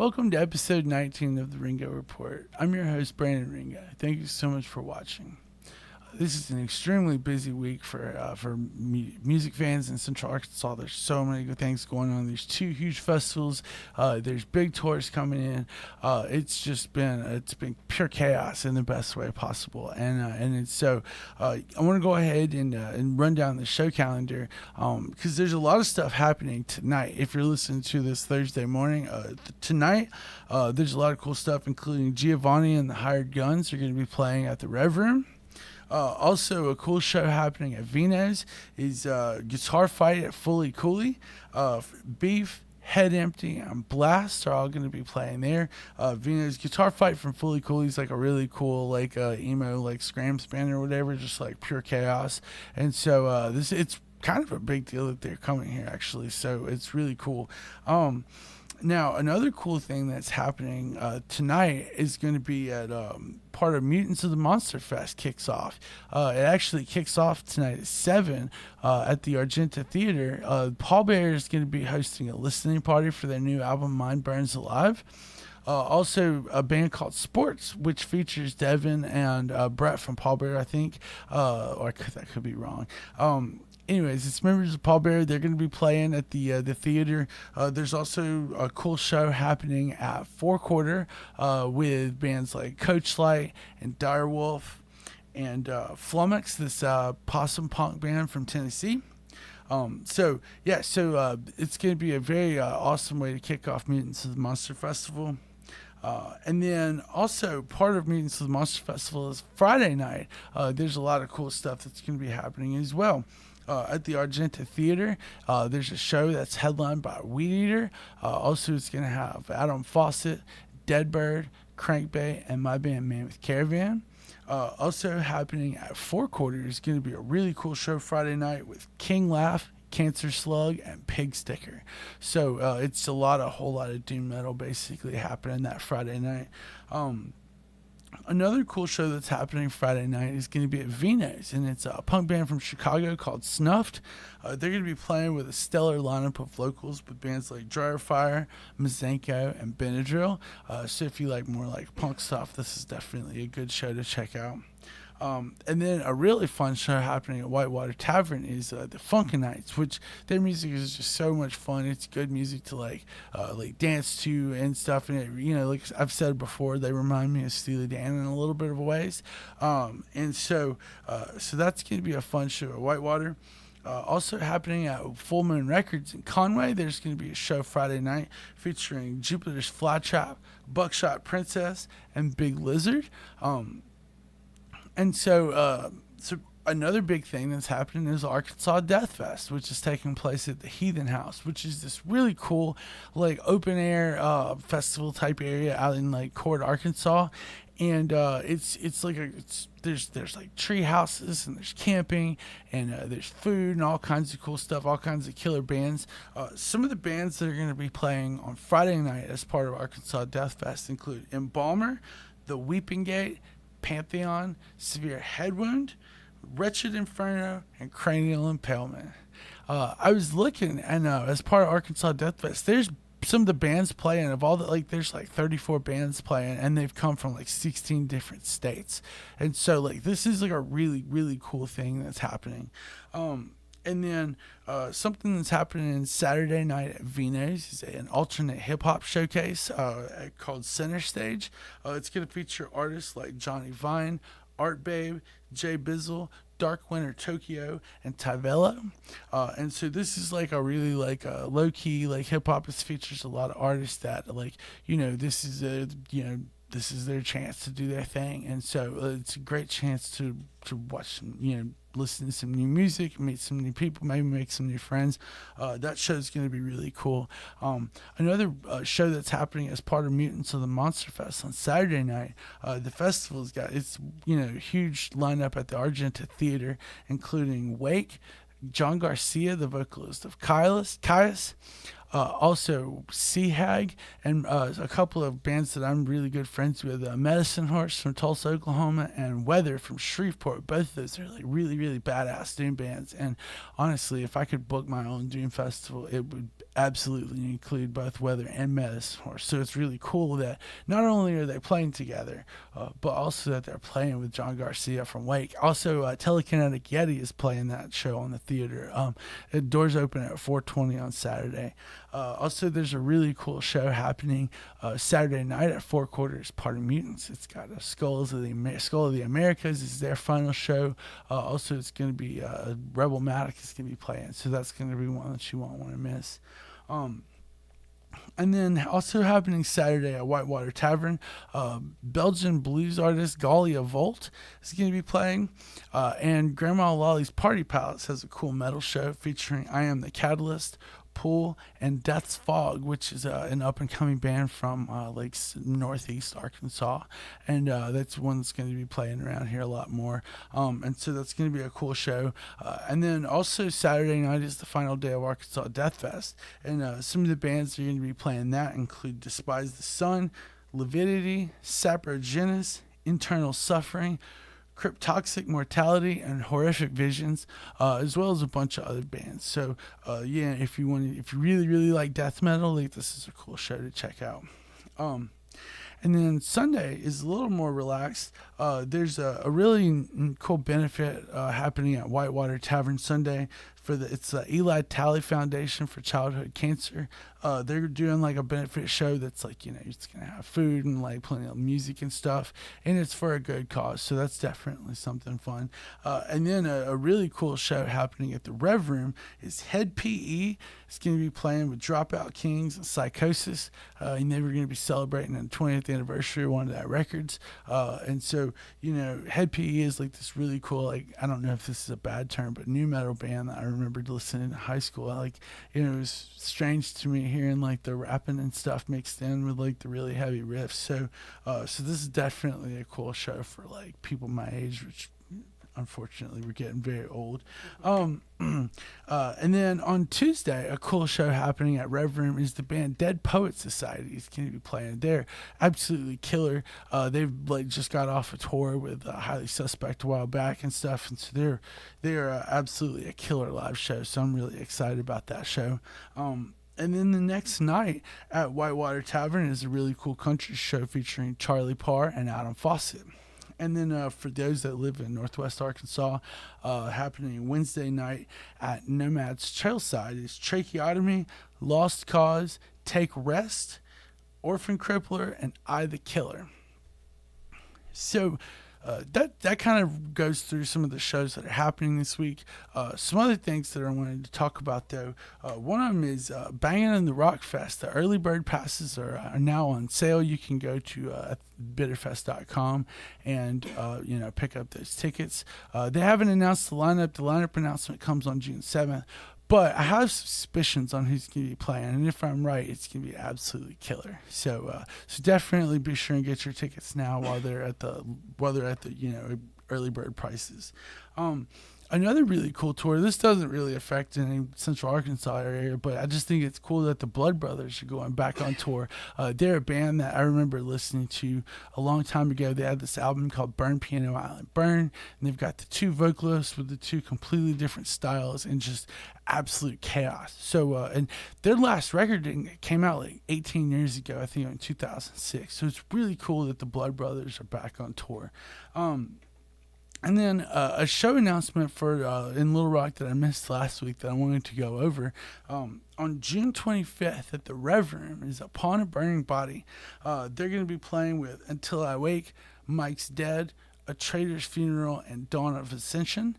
Welcome to episode 19 of the Ringo Report. I'm your host, Brandon Ringo. Thank you so much for watching. This is an extremely busy week for music fans in Central Arkansas. There's so many good things going on. There's two huge festivals. There's big tours coming in. It's been pure chaos in the best way possible. I want to go ahead and run down the show calendar because there's a lot of stuff happening tonight. If you're listening to this Thursday morning, tonight there's a lot of cool stuff, including Giovanni and the Hired Guns are going to be playing at the Rev Room. Also, a cool show happening at Vino's is Guitar Fight at Fully Cooley. Beef, Head Empty, and Blast are all going to be playing there. Vino's Guitar Fight from Fully Cooley is like a really cool emo scram span or whatever, just like pure chaos. And so it's kind of a big deal that they're coming here actually. So it's really cool. Now, another cool thing that's happening tonight is going to be at part of Mutants of the Monster Fest kicks off. It actually kicks off tonight at 7 at the Argenta Theater. Paul Bear is going to be hosting a listening party for their new album, Mind Burns Alive. Also, a band called Sports, which features Devin and Brett from Paul Bear, I think. That could be wrong. Anyways, it's members of Paul Bear. They're going to be playing at the theater. There's also a cool show happening at Four Quarter with bands like Coach Light and Direwolf and Flummox, this possum punk band from Tennessee. It's going to be a very awesome way to kick off Mutants of the Monster Festival. And then also part of Mutants of the Monster Festival is Friday night. There's a lot of cool stuff that's going to be happening as well. At the Argenta Theater, there's a show that's headlined by Weed Eater. Also, it's going to have Adam Fawcett, Deadbird, Crankbait, and my band Mammoth Caravan. Also happening at Four Quarter is going to be a really cool show Friday night with King Laugh, Cancer Slug, and Pig Sticker. So it's a whole lot of doom metal basically happening that Friday night. Another cool show that's happening Friday night is going to be at Vino's, and it's a punk band from Chicago called Snuffed. They're going to be playing with a stellar lineup of locals with bands like Dryer Mazenko, and Benadryl. So if you like more like punk stuff, this is definitely a good show to check out. And then a really fun show happening at Whitewater Tavern is the Funkanites, which their music is just so much fun. It's good music to dance to and stuff. And it, like I've said before, they remind me of Steely Dan in a little bit of ways. So that's going to be a fun show at Whitewater. Also happening at Full Moon Records in Conway, there's going to be a show Friday night featuring Jupiter's Flytrap, Buckshot Princess, and Big Lizard. So another big thing that's happening is Arkansas Death Fest, which is taking place at the Heathen House, which is this really cool, open air festival type area out in Court, Arkansas. And there's tree houses and there's camping and there's food and all kinds of cool stuff, all kinds of killer bands. Some of the bands that are going to be playing on Friday night as part of Arkansas Death Fest include Embalmer, The Weeping Gate, Pantheon, Severe Head Wound, Wretched Inferno, and Cranial Impalement. I was looking, and as part of Arkansas Death Fest, there's some of the bands playing. Of all the there's 34 bands playing, and they've come from 16 different states. And so this is a really, really cool thing that's happening. And then something that's happening Saturday night at Vino's is an alternate hip-hop showcase called Center Stage. It's going to feature artists like Johnny Vine, Art Babe, Jay Bizzle, Dark Winter Tokyo, and Tyvella. And so this is a really low-key hip-hop. It features a lot of artists that this is their chance to do their thing. And so it's a great chance to watch some, listen to some new music, meet some new people, maybe make some new friends. That show is going to be really cool. Another show that's happening as part of Mutants of the Monster Fest on Saturday night. The festival's got its huge lineup at the Argenta Theater, including Wake, John Garcia, the vocalist of Caius, Also Sea Hag, and a couple of bands that I'm really good friends with, Medicine Horse from Tulsa, Oklahoma, and Weather from Shreveport. Both of those are like really, really badass doom bands. And honestly, if I could book my own doom festival, it would absolutely include both Weather and Medicine Horse. So it's really cool that not only are they playing together, but also that they're playing with John Garcia from Wake. Also, Telekinetic Yeti is playing that show on the theater. The doors open at 4:20 on Saturday. Also, there's a really cool show happening Saturday night at Four Quarters Party Mutants. It's got a Skull of the Americas is their final show. Also, it's going to be Rebel Matic is going to be playing, so that's going to be one that you won't want to miss. And then also happening Saturday at Whitewater Tavern, Belgian blues artist Galia Volt is going to be playing. And Grandma Lolly's Party Palace has a cool metal show featuring I Am the Catalyst, Pool, and Death's Fog, which is an up-and-coming band from northeast Arkansas. And that's one that's going to be playing around here a lot more. And so that's going to be a cool show. And then also Saturday night is the final day of Arkansas Death Fest. And some of the bands that are going to be playing that include Despise the Sun, Lividity, Saprogenis, Internal Suffering, Cryptoxic Mortality, and Horrific Visions, as well as a bunch of other bands. So if you really, really like death metal, this is a cool show to check out. And then Sunday is a little more relaxed. There's a really cool benefit happening at Whitewater Tavern Sunday. It's the Eli Talley Foundation for Childhood Cancer. They're doing like a benefit show that's like, it's going to have food and like plenty of music and stuff, and it's for a good cause. So that's definitely something fun. And then a really cool show happening at the Rev Room is Head PE. It's going to be playing with Dropout Kings and Psychosis. And they were going to be celebrating the 20th anniversary of One of That Records. And so, Head PE is like this really cool, like, I don't know if this is a bad term, but new metal band that I remembered listening in high school. It was strange to me hearing like the rapping and stuff mixed in with like the really heavy riffs. So this is definitely a cool show for like people my age, which unfortunately we're getting very old. And then on Tuesday, a cool show happening at Rev Room is the band Dead Poet Society. It's going to be playing. They're absolutely killer. They've like just got off a tour with Highly Suspect a while back and stuff, and so they're absolutely a killer live show. So I'm really excited about that show. And then the next night at Whitewater Tavern is a really cool country show featuring Charlie Parr and Adam Fawcett. And then for those that live in Northwest Arkansas, happening Wednesday night at Nomad's Trailside is Tracheotomy, Lost Cause, Take Rest, Orphan Crippler, and I the Killer. So that kind of goes through some of the shows that are happening this week. Some other things that I wanted to talk about, though. One of them is Bangin' in the Rock Fest. The early bird passes are now on sale. You can go to bitterfest.com and pick up those tickets. They haven't announced the lineup. The lineup announcement comes on June 7th. But I have suspicions on who's going to be playing, and if I'm right, it's going to be absolutely killer. So definitely be sure and get your tickets now while they're at the early bird prices. Another really cool tour. This doesn't really affect any Central Arkansas area, but I just think it's cool that the Blood Brothers are going back on tour. They're a band that I remember listening to a long time ago. They had this album called Burn Piano Island Burn, and they've got the two vocalists with the two completely different styles and just absolute chaos. So, and their last record came out like 18 years ago, I think in 2006. So it's really cool that the Blood Brothers are back on tour. And then a show announcement for in Little Rock that I missed last week that I wanted to go over. On June 25th at the Rev Room is Upon a Burning Body. They're going to be playing with Until I Wake, Mike's Dead, A Traitor's Funeral, and Dawn of Ascension.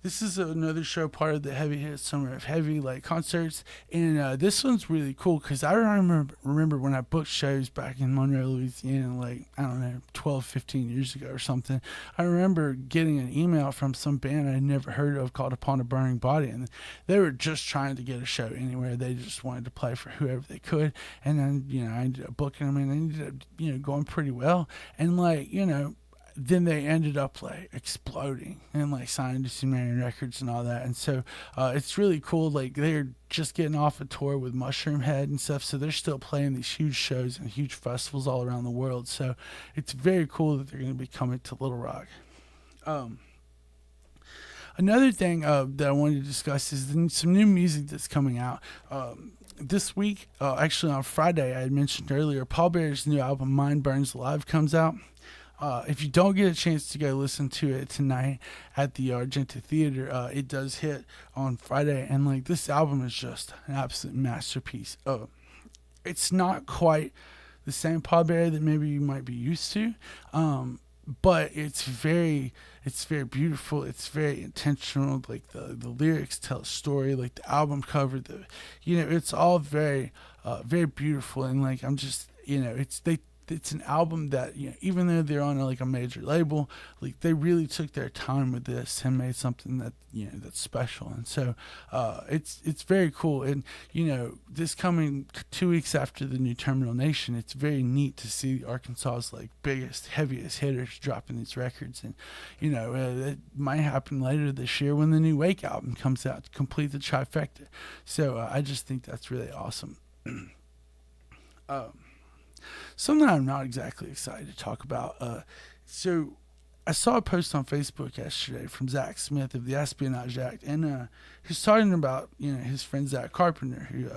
This is another show part of the Heavy Hit Summer of Heavy concerts, and this one's really cool because I remember when I booked shows back in Monroe, Louisiana, 12, 15 years ago or something. I remember getting an email from some band I'd never heard of called Upon a Burning Body, and they were just trying to get a show anywhere. They just wanted to play for whoever they could, and then I ended up booking them, and they ended up going pretty well, and then they ended up like exploding and like signing to Sumerian Records and all that. And so it's really cool. Like they're just getting off a tour with Mushroom Head and stuff, so they're still playing these huge shows and huge festivals all around the world. So it's very cool that they're going to be coming to Little Rock. Um, Another thing that I wanted to discuss is some new music that's coming out. This week, actually on Friday, I had mentioned earlier, Paul Bearer's new album, Mind Burns Alive, comes out. If you don't get a chance to go listen to it tonight at the Argenta Theater, it does hit on Friday, and like this album is just an absolute masterpiece. It's not quite the same Paul Bearer that maybe you might be used to, but it's very beautiful. It's very intentional. Like the lyrics tell a story. Like the album cover, it's all very very beautiful. And like I'm just it's an album that even though they're on like a major label, like they really took their time with this and made something that that's special. And so it's very cool. And this coming 2 weeks after the new Terminal Nation, it's very neat to see Arkansas's like biggest, heaviest hitters dropping these records. And it might happen later this year when the new Wake album comes out to complete the trifecta. So I just think that's really awesome. Something I'm not exactly excited to talk about. So I saw a post on Facebook yesterday from Zach Smith of the Espionage Act, and he's talking about his friend Zach Carpenter, who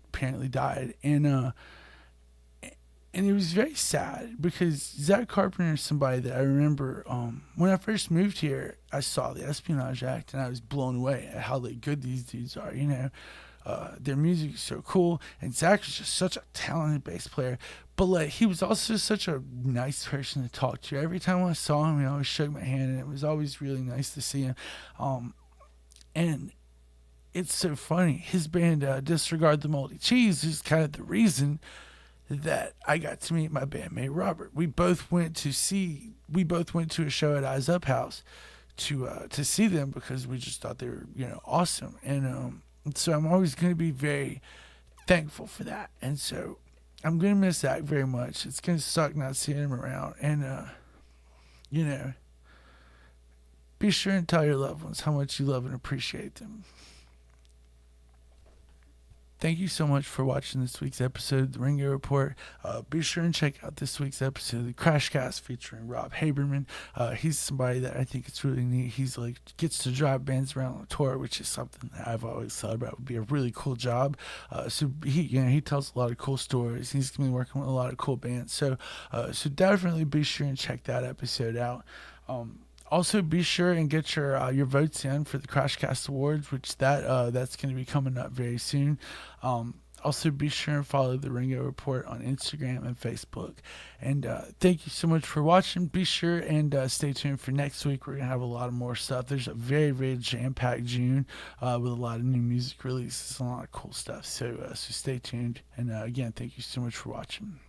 apparently died, and it was very sad because Zach Carpenter is somebody that I remember when I first moved here. I saw the Espionage Act, and I was blown away at how like good these dudes are. Their music is so cool, and Zach was just such a talented bass player. But like he was also such a nice person to talk to. Every time I saw him, he always shook my hand, and it was always really nice to see him. And it's so funny. His band, Disregard the Moldy Cheese, is kind of the reason that I got to meet my bandmate Robert. We both went to a show at Eyes Up House to see them because we just thought they were awesome. And so I'm always going to be very thankful for that. And so I'm going to miss Zach very much. It's going to suck not seeing him around. And, be sure and tell your loved ones how much you love and appreciate them. Thank you so much for watching this week's episode of the Ringo Report. Be sure and check out this week's episode of the Crashcast featuring Rob Haberman. He's somebody that I think it's really neat. He's like gets to drive bands around on tour, which is something that I've always thought about would be a really cool job. So he tells a lot of cool stories. He's gonna be working with a lot of cool bands. So definitely be sure and check that episode out. Also, be sure and get your votes in for the Crashcast Awards, which that's going to be coming up very soon. Also, be sure and follow the Ringo Report on Instagram and Facebook. And thank you so much for watching. Be sure and stay tuned for next week. We're going to have a lot of more stuff. There's a very, very jam-packed June with a lot of new music releases and a lot of cool stuff. So stay tuned. And again, thank you so much for watching.